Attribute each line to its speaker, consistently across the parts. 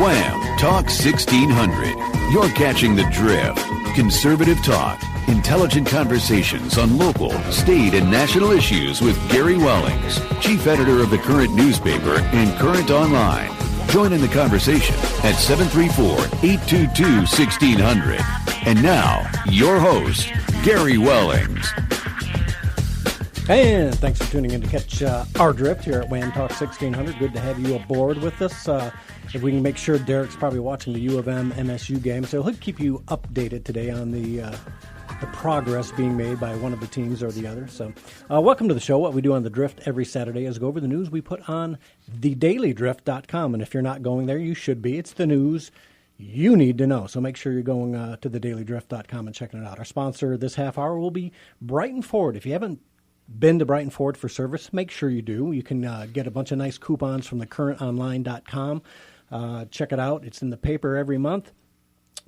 Speaker 1: Wham! Talk 1600. You're catching the drift. Conservative talk. Intelligent conversations on local, state, and national issues with Gary Wellings, chief editor of the Current newspaper and Current Online. Join in the conversation at 734-822-1600. And now, your host, Gary Wellings.
Speaker 2: And thanks for tuning in to catch our drift here at Wham Talk 1600. Good to have you aboard with us. If we can make sure Derek's probably watching the U of M MSU game, so he'll keep you updated today on the progress being made by one of the teams or the other. So welcome to the show. What we do on the Drift every Saturday is go over the news we put on thedailydrift.com. And if you're not going there, you should be. It's the news you need to know. So make sure you're going to thedailydrift.com and checking it out. Our sponsor this half hour will be Brighton Ford. If you haven't been to Brighton Ford for service, make sure you do. You can get a bunch of nice coupons from thecurrentonline.com. Check it out. It's in the paper every month.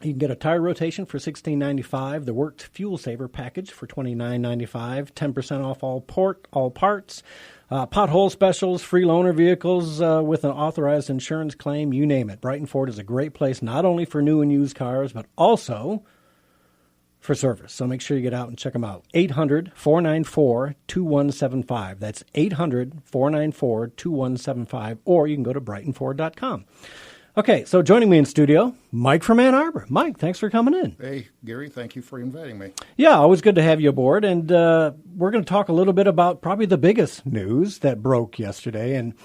Speaker 2: You can get a tire rotation for $16.95, the Worked Fuel Saver package for $29.95, 10% off all parts, pothole specials, free loaner vehicles with an authorized insurance claim, you name it. Brighton Ford is a great place not only for new and used cars, but also for service. So make sure you get out and check them out. 800-494-2175. That's 800-494-2175. Or you can go to BrightonFord.com. Okay, so joining me in studio, Mike from Ann Arbor. Mike, thanks for coming in.
Speaker 3: Hey, Gary, thank you for inviting me.
Speaker 2: Yeah, always good to have you aboard. And we're going to talk a little bit about probably the biggest news that broke yesterday. And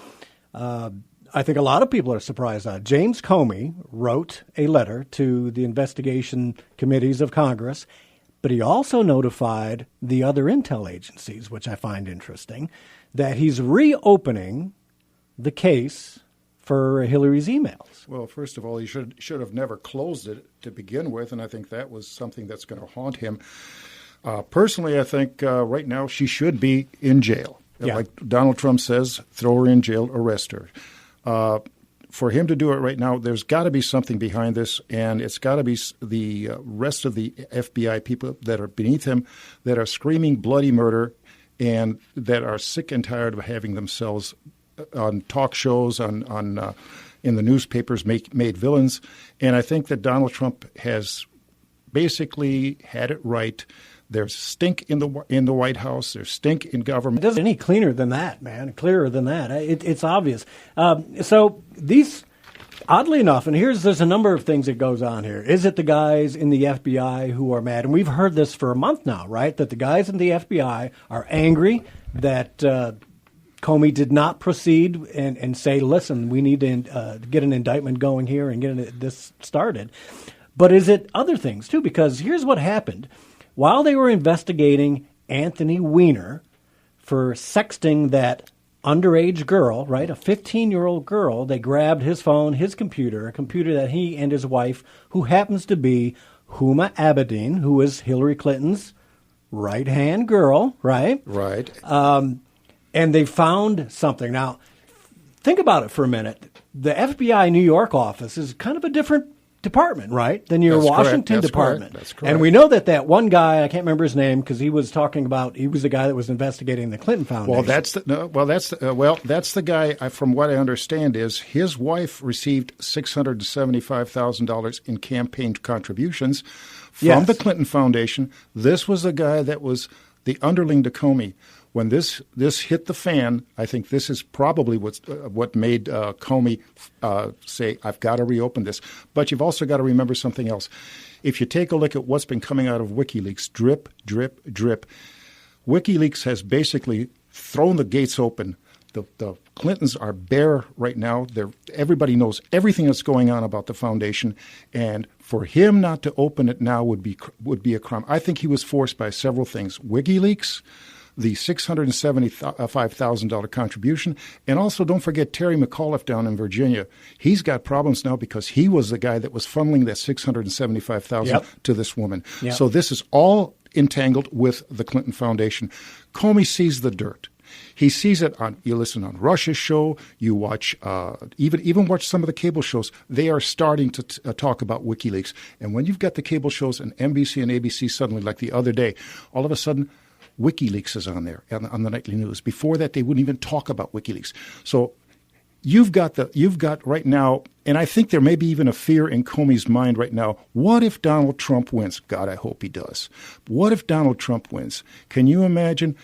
Speaker 2: I think a lot of people are surprised. James Comey wrote a letter to the investigation committees of Congress, but he also notified the other intel agencies, which I find interesting, that he's reopening the case for Hillary's emails.
Speaker 3: Well, first of all, he should have never closed it to begin with, and I think that was something that's going to haunt him. Personally, I think right now she should be in jail. Yeah. Like Donald Trump says, throw her in jail, arrest her. For him to do it right now, there's got to be something behind this, and it's got to be the rest of the FBI people that are beneath him that are screaming bloody murder and that are sick and tired of having themselves on talk shows, in the newspapers, made villains. And I think that Donald Trump has basically had it right. There's stink in the White House. There's stink in government.
Speaker 2: It doesn't any cleaner than that, man. Clearer than that. It's obvious. So these, oddly enough, and there's a number of things that goes on here. Is it the guys in the FBI who are mad? And we've heard this for a month now, right? That the guys in the FBI are angry that Comey did not proceed and say, listen, we need to get an indictment going here and get this started. But is it other things, too? Because here's what happened. While they were investigating Anthony Weiner for sexting that underage girl, right, a 15-year-old girl, they grabbed his phone, his computer, a computer that he and his wife, who happens to be Huma Abedin, who is Hillary Clinton's right-hand girl, right?
Speaker 3: Right.
Speaker 2: And they found something. Now, think about it for a minute. The FBI New York office is kind of a different department, right, than your Washington department.
Speaker 3: That's correct.
Speaker 2: And we know that one guy, I can't remember his name, because he was talking about, he was the guy that was investigating the Clinton Foundation.
Speaker 3: Well, that's the guy. From what I understand, is his wife received $675,000 in campaign contributions from the Clinton Foundation. This was the guy that was the underling to Comey. When this hit the fan, I think this is probably what made Comey say, I've got to reopen this. But you've also got to remember something else. If you take a look at what's been coming out of WikiLeaks, drip, drip, drip, WikiLeaks has basically thrown the gates open. The Clintons are bare right now. Everybody knows everything that's going on about the foundation, and for him not to open it now would be a crime. I think he was forced by several things: WikiLeaks, the $675,000 contribution, and also don't forget Terry McAuliffe down in Virginia. He's got problems now because he was the guy that was funneling that $675,000 to this woman. Yep. So this is all entangled with the Clinton Foundation. Comey sees the dirt. He sees it you listen on Rush's show, you watch, even watch some of the cable shows. They are starting to talk about WikiLeaks. And when you've got the cable shows and NBC and ABC suddenly, like the other day, all of a sudden, WikiLeaks is on there on the nightly news. Before that, they wouldn't even talk about WikiLeaks. So you've got right now, and I think there may be even a fear in Comey's mind right now. What if Donald Trump wins? God, I hope he does. What if Donald Trump wins? Can you imagine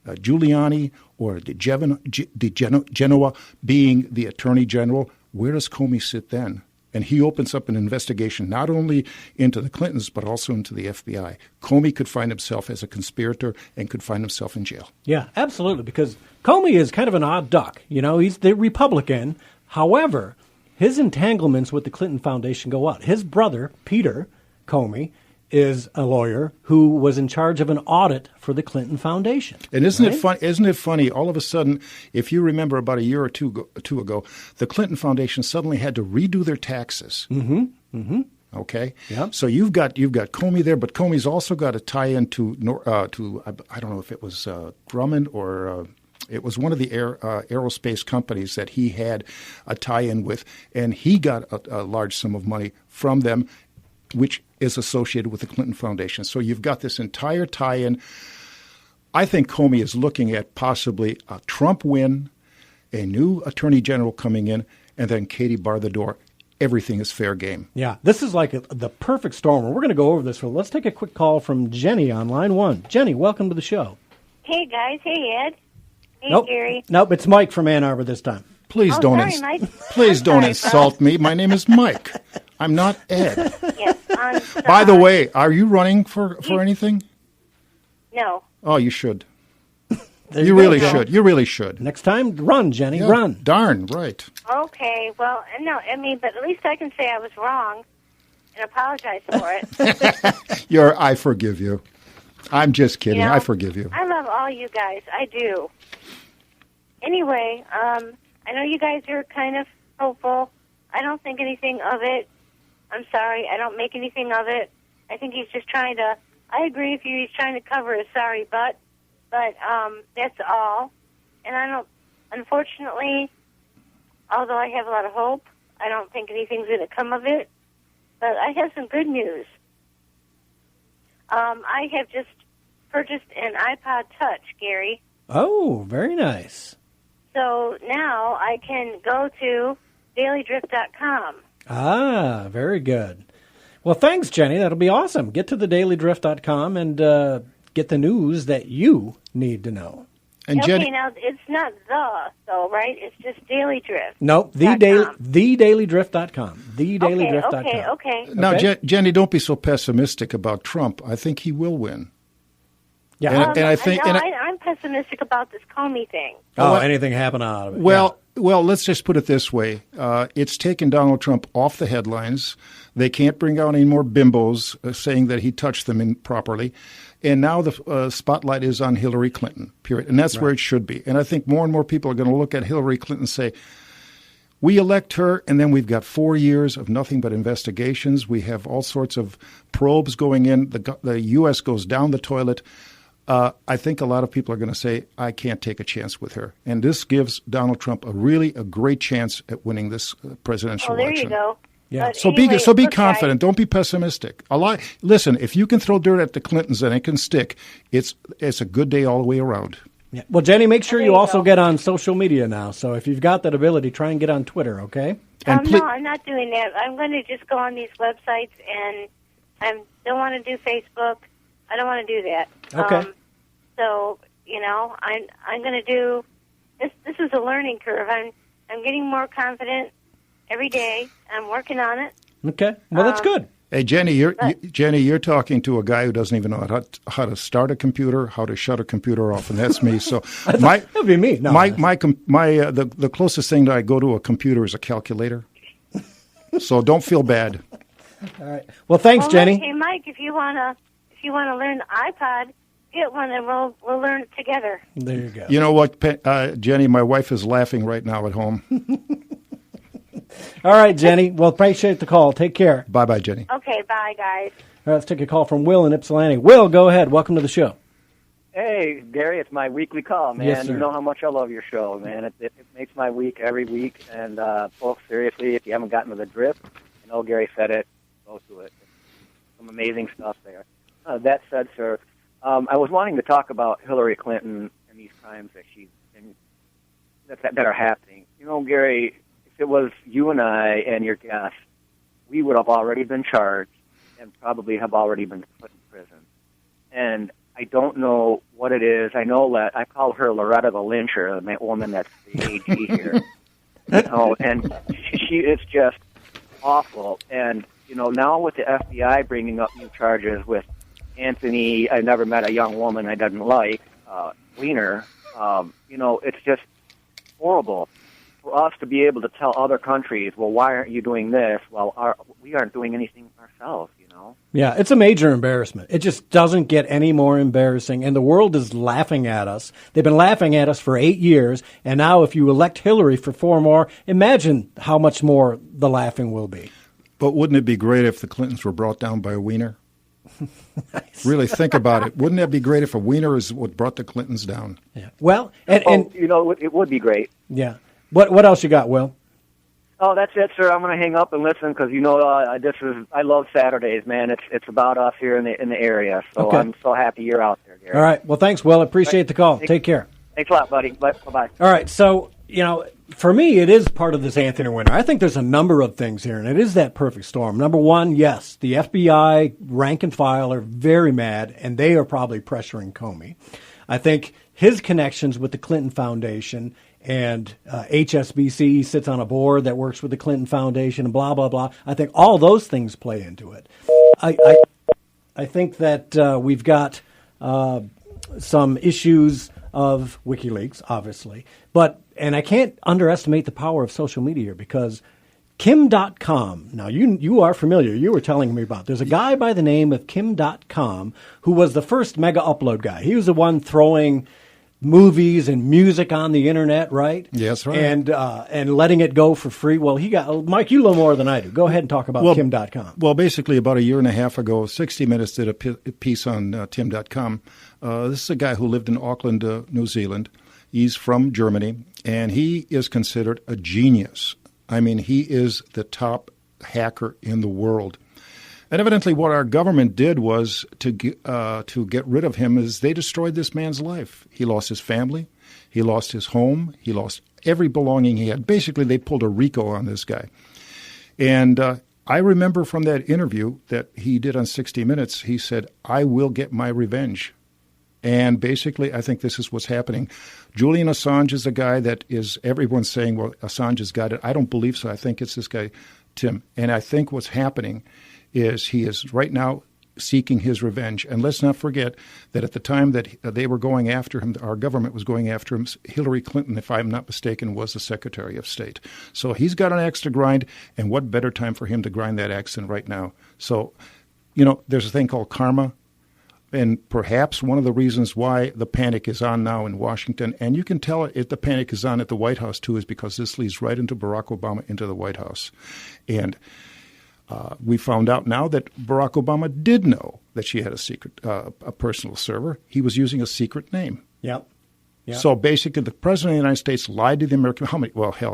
Speaker 3: Giuliani or Genoa being the attorney general? Where does Comey sit then? And he opens up an investigation not only into the Clintons, but also into the FBI. Comey could find himself as a conspirator and could find himself in jail.
Speaker 2: Yeah, absolutely, because Comey is kind of an odd duck. You know, he's the Republican. However, his entanglements with the Clinton Foundation go out. His brother, Peter Comey, is a lawyer who was in charge of an audit for the Clinton Foundation.
Speaker 3: And isn't it funny? All of a sudden, if you remember about a year or two ago, the Clinton Foundation suddenly had to redo their taxes.
Speaker 2: Mm-hmm. Mm-hmm.
Speaker 3: Okay.
Speaker 2: Yep.
Speaker 3: So you've got Comey there, but Comey's also got a tie-in to I don't know if it was Grumman or. It was one of the aerospace companies that he had a tie-in with, and he got a large sum of money from them, which is associated with the Clinton Foundation. So you've got this entire tie-in. I think Comey is looking at possibly a Trump win, a new attorney general coming in, and then Katie bar the door. Everything is fair game.
Speaker 2: Yeah, this is like the perfect storm. We're going to go over this. Let's take a quick call from Jenny on line 1. Jenny, welcome to the show.
Speaker 4: Hey, guys. Hey, Ed. Hey,
Speaker 2: nope.
Speaker 4: Gary.
Speaker 2: Nope, it's Mike from Ann Arbor this time.
Speaker 3: Please don't insult me. My name is Mike. I'm not Ed.
Speaker 4: Yes, I'm sorry.
Speaker 3: By the way, are you running for anything?
Speaker 4: No.
Speaker 3: Oh, you should.
Speaker 2: You
Speaker 3: really should. You really should.
Speaker 2: Next time, run, Jenny,
Speaker 3: yeah,
Speaker 2: run.
Speaker 3: Darn, right.
Speaker 4: Okay, well, no, I mean, but at least I can say I was wrong and apologize for it.
Speaker 3: I forgive you. I'm just kidding.
Speaker 4: You know,
Speaker 3: I forgive you.
Speaker 4: I love all you guys. I do. Anyway, I know you guys are kind of hopeful. I don't think anything of it. I'm sorry. I don't make anything of it. I think he's just trying to, I agree with you, he's trying to cover his sorry butt. But that's all. And I don't, unfortunately, although I have a lot of hope, I don't think anything's going to come of it. But I have some good news. I have just purchased an iPod Touch, Gary.
Speaker 2: Oh, very nice.
Speaker 4: So now I can go to dailydrift.com.
Speaker 2: Ah, very good. Well, thanks, Jenny. That'll be awesome. Get to the dailydrift.com and get the news that you need to know.
Speaker 3: And
Speaker 4: okay,
Speaker 3: Jenny,
Speaker 4: now it's not though, right? It's just Daily Drift.
Speaker 2: No, thedailydrift.com. Thedailydrift.com.
Speaker 4: Okay.
Speaker 3: Now, Jenny, don't be so pessimistic about Trump. I think he will win.
Speaker 2: Yeah,
Speaker 3: and I think
Speaker 4: I'm pessimistic about this Comey thing.
Speaker 2: Anything happen out of it?
Speaker 3: Well, let's just put it this way: it's taken Donald Trump off the headlines. They can't bring out any more bimbos saying that he touched them improperly, and now the spotlight is on Hillary Clinton. Period, and that's where it should be. And I think more and more people are going to look at Hillary Clinton and say, we elect her, and then we've got 4 years of nothing but investigations. We have all sorts of probes going in. The U.S. goes down the toilet. I think a lot of people are going to say, I can't take a chance with her. And this gives Donald Trump a great chance at winning this presidential election.
Speaker 4: There you go.
Speaker 2: Yeah.
Speaker 4: But
Speaker 3: So
Speaker 4: anyway,
Speaker 3: be confident. Don't be pessimistic. Listen, if you can throw dirt at the Clintons and it can stick, it's a good day all the way around.
Speaker 2: Yeah. Well, Jenny, make sure
Speaker 4: There
Speaker 2: you
Speaker 4: you
Speaker 2: also
Speaker 4: go.
Speaker 2: get on social media now. So if you've got that ability, try and get on Twitter, okay?
Speaker 3: And
Speaker 4: no, I'm not doing that. I'm going to just go on these websites, and I don't want to do Facebook. I don't want to do that.
Speaker 2: Okay.
Speaker 4: So, I'm going to do this. This is a learning curve. I'm getting more confident every day. I'm working on it.
Speaker 2: Okay. Well, that's good.
Speaker 3: Hey, Jenny, you're talking to a guy who doesn't even know how to start a computer, how to shut a computer off, and that's me. So
Speaker 2: that'd be me. No,
Speaker 3: the closest thing that I go to a computer is a calculator. So don't feel bad.
Speaker 2: All right. Well, thanks, Jenny.
Speaker 4: Hey, Mike, if you wanna learn iPod, get one, and we'll learn it together.
Speaker 2: There you go.
Speaker 3: You know what, Jenny? My wife is laughing right now at home.
Speaker 2: All right, Jenny. Well, appreciate the call. Take care.
Speaker 3: Bye-bye, Jenny.
Speaker 4: Okay, bye, guys.
Speaker 2: All right, let's take a call from Will in Ypsilanti. Will, go ahead. Welcome to the show.
Speaker 5: Hey, Gary, it's my weekly call, man.
Speaker 2: Yes, sir.
Speaker 5: You know how much I love your show, man. It makes my week every week. And, folks, seriously, if you haven't gotten to the drift, I know Gary said it, go to it. Some amazing stuff there. That said, sir, I was wanting to talk about Hillary Clinton and these crimes that she's been, that are happening. You know, Gary, if it was you and I and your guest, we would have already been charged and probably have already been put in prison. And I don't know what it is. I know that I call her Loretta the Lyncher, the woman that's the AG here. And it's just awful. And, now with the FBI bringing up new charges with Anthony, I never met a young woman I didn't like, Weiner, it's just horrible for us to be able to tell other countries, well, why aren't you doing this? Well, we aren't doing anything ourselves,
Speaker 2: Yeah, it's a major embarrassment. It just doesn't get any more embarrassing, and the world is laughing at us. They've been laughing at us for 8 years, and now if you elect Hillary for 4 more, imagine how much more the laughing will be.
Speaker 3: But wouldn't it be great if the Clintons were brought down by a Weiner? Nice. Really think about it. Wouldn't that be great if a Weiner is what brought the Clintons down?
Speaker 2: Yeah. Well, and
Speaker 5: it would be great.
Speaker 2: Yeah. What else you got, Will?
Speaker 5: Oh, that's it, sir. I'm going to hang up and listen because I love Saturdays, man. It's about us here in the area. So okay. I'm so happy you're out there, Gary.
Speaker 2: All right. Well, thanks, Will. Appreciate the call. Take care.
Speaker 5: Thanks a lot, buddy. Bye-bye.
Speaker 2: All right. So for me, it is part of this Anthony Weiner. I think there's a number of things here, and it is that perfect storm. Number one, yes, the FBI rank and file are very mad, and they are probably pressuring Comey. I think his connections with the Clinton Foundation and HSBC sits on a board that works with the Clinton Foundation and blah, blah, blah. I think all those things play into it. I think that we've got some issues of WikiLeaks, obviously. And I can't underestimate the power of social media here because Kim.com, now you are familiar, you were telling me about. There's a guy by the name of Kim.com who was the first mega upload guy. He was the one throwing movies and music on the internet, right?
Speaker 3: Yes, right.
Speaker 2: And letting it go for free. Well, Mike, you know more than I do. Go ahead and talk about Kim.com.
Speaker 3: Well, basically about a year and a half ago, 60 Minutes did a piece on Tim.com. This is a guy who lived in Auckland, New Zealand. He's from Germany, and he is considered a genius. I mean, he is the top hacker in the world. And evidently what our government did was to get rid of him is they destroyed this man's life. He lost his family. He lost his home. He lost every belonging he had. Basically, they pulled a RICO on this guy. And I remember from that interview that he did on 60 Minutes, he said, I will get my revenge. And basically, I think this is what's happening. Julian Assange is the guy that is everyone's saying, well, Assange has got it. I don't believe so. I think it's this guy, Tim. And I think what's happening is he is right now seeking his revenge. And let's not forget that at the time that they were going after him, our government was going after him, Hillary Clinton, if I'm not mistaken, was the Secretary of State. So he's got an axe to grind, and what better time for him to grind that axe than right now? So, there's a thing called karma. And perhaps one of the reasons why the panic is on now in Washington, and you can tell if the panic is on at the White House too, is because this leads right into Barack Obama into the White House. And we found out now that Barack Obama did know that she had a secret, a personal server. He was using a secret name.
Speaker 2: Yep.
Speaker 3: So basically, the president of the United States lied to the American.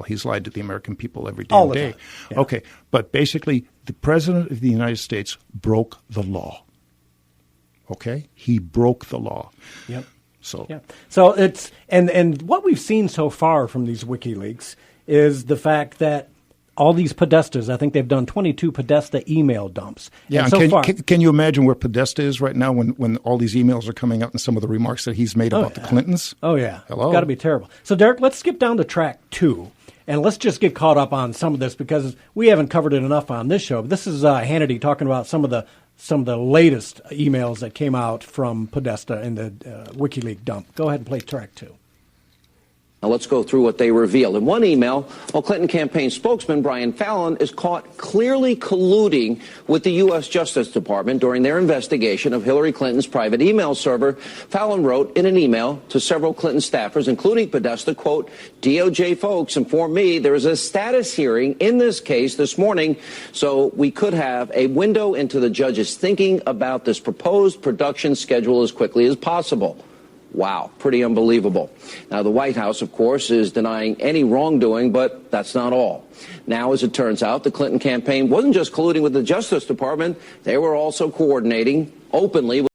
Speaker 3: He's lied to the American people every damn day.
Speaker 2: Yeah.
Speaker 3: Okay, but basically, the president of the United States broke the law. Okay, he broke the law.
Speaker 2: Yep.
Speaker 3: So
Speaker 2: it's and what we've seen so far from these WikiLeaks is the fact that all these Podestas, I think they've done 22 Podesta email dumps.
Speaker 3: Yeah,
Speaker 2: and so far,
Speaker 3: can you imagine where Podesta is right now when all these emails are coming out and some of the remarks that he's made about the Clintons?
Speaker 2: Oh, yeah.
Speaker 3: Hello?
Speaker 2: It's got to be terrible. So, Derek, let's skip down to track 2, and let's just get caught up on some of this because we haven't covered it enough on this show. This is Hannity talking about some of the latest emails that came out from Podesta in the WikiLeaks dump. Go ahead and play track 2.
Speaker 6: Now let's go through what they revealed. In one email, Clinton campaign spokesman Brian Fallon is caught clearly colluding with the U.S. Justice Department during their investigation of Hillary Clinton's private email server. Fallon wrote in an email to several Clinton staffers, including Podesta, quote, DOJ folks informed me there is a status hearing in this case this morning, so we could have a window into the judge's thinking about this proposed production schedule as quickly as possible. Wow, pretty unbelievable. Now, the White House, of course, is denying any wrongdoing, but that's not all. Now, as it turns out, the Clinton campaign wasn't just colluding with the Justice Department. They were also coordinating openly with